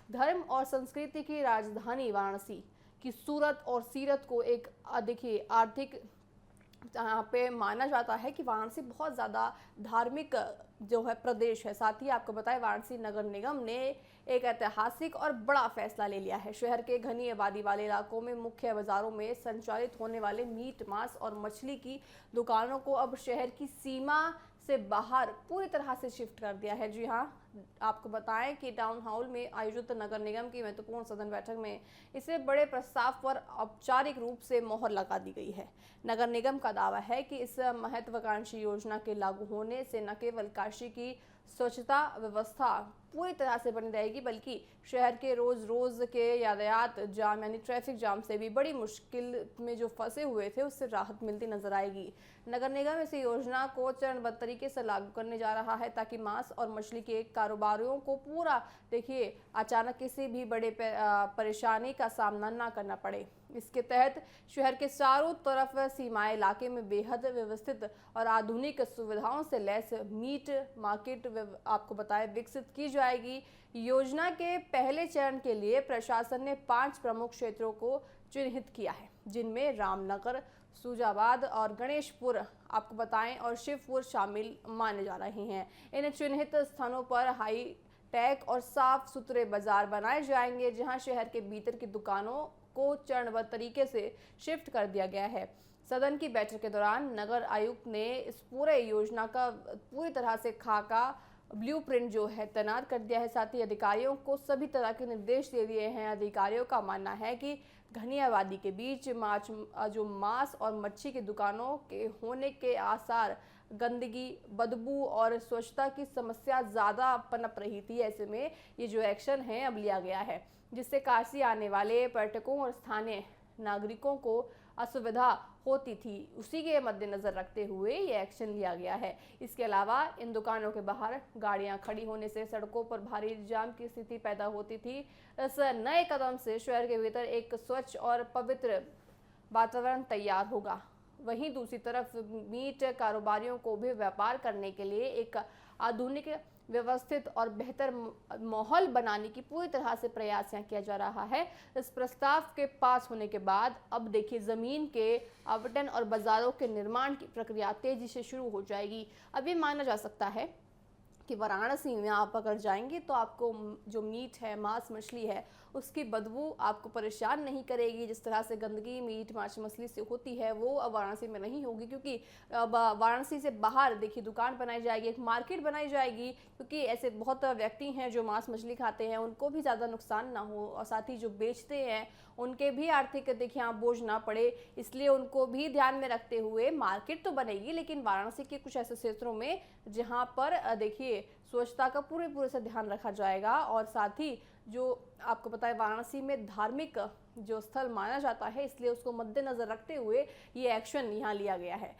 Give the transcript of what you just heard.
धर्म और संस्कृति की राजधानी वाराणसी की सूरत और सीरत को एक देखिए आर्थिक जहाँ पे माना जाता है कि वाराणसी बहुत ज़्यादा धार्मिक जो है प्रदेश है। साथ ही आपको बताएं वाराणसी नगर निगम ने एक ऐतिहासिक और बड़ा फैसला ले लिया है। शहर के घनी आबादी वाले इलाकों में मुख्य बाजारों में संचालित होने वाले मीट मांस और मछली की दुकानों को अब शहर की सीमा से बाहर पूरी तरह से शिफ्ट कर दिया है। जी हाँ, आपको बताएं कि टाउन हॉल में आयोजित नगर निगम की महत्वपूर्ण सदन बैठक में इसे बड़े प्रस्ताव पर औपचारिक रूप से मोहर लगा दी गई है। नगर निगम का दावा है कि इस महत्वाकांक्षी योजना के लागू होने से न केवल काशी की स्वच्छता व्यवस्था पूरी तरह से बनी रहेगी, बल्कि शहर के रोज रोज के यातायात जाम यानी ट्रैफिक जाम से भी बड़ी मुश्किल में जो फंसे हुए थे उससे राहत मिलती नजर आएगी। नगर निगम इस योजना को चरणबद्ध तरीके से लागू करने जा रहा है ताकि मांस और मछली के कारोबारियों को पूरा देखिए अचानक किसी भी बड़े परेशानी का सामना ना करना पड़े। इसके तहत शहर के चारों तरफ सीमाई इलाके में बेहद व्यवस्थित और आधुनिक सुविधाओं से लैस मीट मार्केट आपको बताएं विकसित की जाएगी। योजना के पहले चरण के लिए प्रशासन ने 5 प्रमुख क्षेत्रों को चिन्हित किया है, जिनमें रामनगर, सूजाबाद और गणेशपुर आपको बताएं और शिवपुर शामिल माने जा रहे हैं। इन चिन्हित स्थानों पर हाई टेक और साफ सुथरे बाजार बनाए जाएंगे, जहां शहर के भीतर की दुकानों को चरणबद्ध तरीके से शिफ्ट कर दिया गया है। सदन की बैठक के दौरान नगर आयुक्त ने इस पूरे योजना का पूरी तरह से खाका ब्लूप्रिंट जो है तैनात कर दिया है। साथ ही अधिकारियों को सभी तरह के निर्देश दे दिए हैं। अधिकारियों का मानना है कि घनी आबादी के बीच मांस और मच्छी की दुकानों के होने के आसार, गंदगी, बदबू और स्वच्छता की समस्या ज़्यादा पनप रही थी। ऐसे में ये जो एक्शन है अब लिया गया है, जिससे काशी आने वाले पर्यटकों और स्थानीय नागरिकों को असुविधा होती थी, उसी के मद्देनजर रखते हुए ये एक्शन लिया गया है। इसके अलावा इन दुकानों के बाहर गाड़ियां खड़ी होने से सड़कों पर भारी जाम की स्थिति पैदा होती थी। इस नए कदम से शहर के भीतर एक स्वच्छ और पवित्र वातावरण तैयार होगा। वहीं दूसरी तरफ मीट कारोबारियों को भी व्यापार करने के लिए एक आधुनिक, व्यवस्थित और बेहतर माहौल बनाने की पूरी तरह से प्रयास यहाँ किया जा रहा है। इस प्रस्ताव के पास होने के बाद अब देखिए जमीन के आवंटन और बाजारों के निर्माण की प्रक्रिया तेजी से शुरू हो जाएगी। अब ये माना जा सकता है कि वाराणसी में आप अगर जाएंगे तो आपको जो मीट है, मांस मछली है, उसकी बदबू आपको परेशान नहीं करेगी। जिस तरह से गंदगी मीट मांस मछली से होती है वो अब वाराणसी में नहीं होगी, क्योंकि अब वाराणसी से बाहर देखिए दुकान बनाई जाएगी, एक मार्केट बनाई जाएगी, क्योंकि ऐसे बहुत व्यक्ति हैं जो मांस मछली खाते हैं, उनको भी ज़्यादा नुकसान ना हो और साथ ही जो बेचते हैं उनके भी आर्थिक देखिए यहाँ बोझ ना पड़े, इसलिए उनको भी ध्यान में रखते हुए मार्केट तो बनेगी, लेकिन वाराणसी के कुछ ऐसे क्षेत्रों में जहाँ पर देखिए स्वच्छता का पूरे पूरे से ध्यान रखा जाएगा। और साथ ही जो आपको पता है वाराणसी में धार्मिक जो स्थल माना जाता है, इसलिए उसको मद्देनजर रखते हुए ये एक्शन यहाँ लिया गया है।